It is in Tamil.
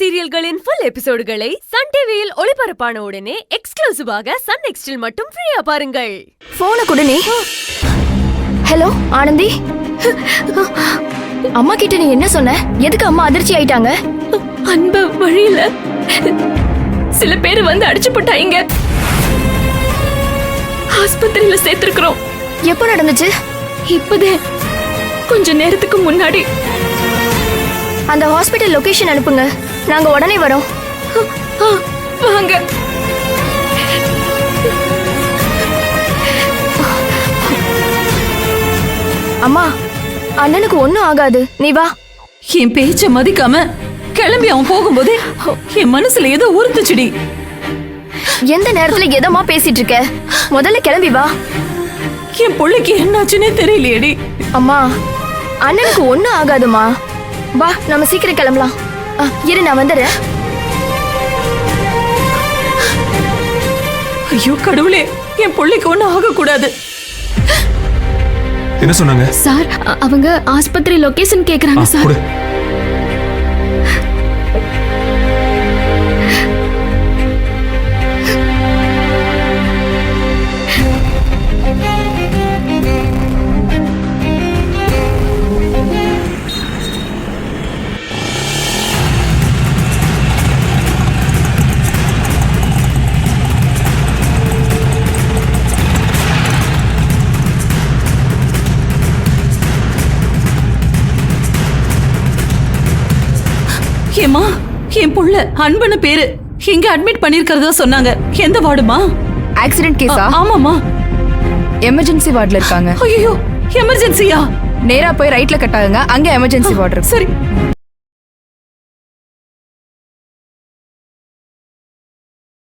சீரியல்களின் ஃபுல் எபிசோடுகளை சன் டிவியில் ஒளிபரப்பான உடனே எக்ஸ்க்ளூசிவாக சன் நெக்ஸ்டில் மட்டும் ஃப்ரீயா பாருங்கள். போன குடனே. ஹலோ ஆனந்தி, அம்மா கிட்ட நீ என்ன சொன்ன? எதுக்கு அம்மா அதிர்ச்சி ஆயிட்டாங்க? அன்ப வழியில சில பேர் வந்து அடிச்சு போட்டாங்க. ஆஸ்பத்திரியில சேர்த்திருக்கிறோம். எப்போ நடந்துச்சு? இப்பதே கொஞ்ச நேரத்துக்கு முன்னாடி. அந்த ஹாஸ்பிடல் லொகேஷன் அனுப்புங்க, நாங்க உடனே வரோம். வாங்க. அம்மா, அண்ணனுக்கு ஒண்ணும் ஆகாது, நீ வா. என் பேச்ச மதிக்காம கிளம்பி அவன் போகும்போதே என் மனசுல ஏதோ உறுத்துச்சுடி. எந்த நேரத்துல எதமா பேசிட்டு இருக்க? முதல்ல கிளம்பி வா. என் பிள்ளைக்கு என்னாச்சுன்னே தெரியலையேடி. அம்மா, அண்ணனுக்கு ஒண்ணும் ஆகாதுமா. வா, நம்ம சீக்கிரம் கிளம்பலாம். இரு, நான் வந்துடுறேன். ஐயோ கடவுளே, என் பிள்ளைக்கு ஒண்ணும் ஆக கூடாது. என்ன சொன்னாங்க சார்? அவங்க ஆஸ்பத்திரி லொகேஷன் கேக்குறாங்க சார். ஏமா, என் புள்ள அன்புன்னு பேரு இங்க அட்மிட் பண்ணிருக்கிறதா சொன்னாங்க. எந்த வார்டுமா? ஆக்சிடென்ட் கேஸா? ஆமாமா. எமர்ஜென்சி வார்டுல இருக்காங்க. ஐயோ, எமர்ஜென்சியா? நேரா போய் ரைட்ல கட்டாங்க, அங்க எமர்ஜென்சி வார்டு. சரி.